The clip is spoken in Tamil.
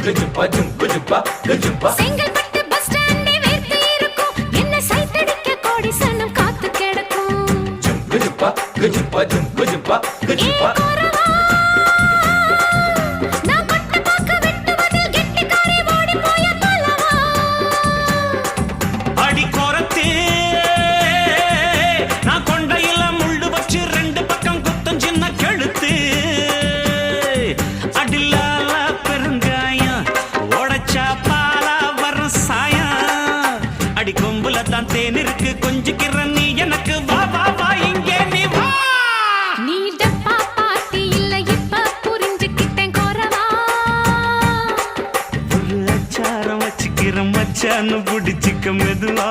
கஜுப்பா ஜும்பு ஜுப்பா கஜுப்பா செங்கல்பட்டு பஸ் ஸ்டாண்டே வேர்த்து இருக்கும் என்ன சைத்தடிக்க கோடி சனம் காத்து கிடக்கும் கஜுப்பா கஜுப்பா ஜும்பு ஜுப்பா கஜுப்பா நான் கொட்ட பாக்க வெட்டுவதில் கெட்டிக்காரி ஓடி போய பலவா அடி கோரத்தே நான் கொண்டையில முள்ளு வச்சு ரெண்டு பக்கம் குத்தம் சின்ன கழுத்து அடிலால பெருங்காயம் உடைச்சா பாலா வரும் சாயம் அடி கொம்புல தான் தேன் இருக்கு கொஞ்சிக்கிற நீ எனக்கு வா வா வா இங்கே நீ வா நீ டப்பா பாட்டி இல்ல இப்ப புரிஞ்சுக்கிட்டேன் கோரவா ஒரு அச்சாரம் வச்சுக்கிற மச்சான்னு பிடிச்சிக்க மெதுவா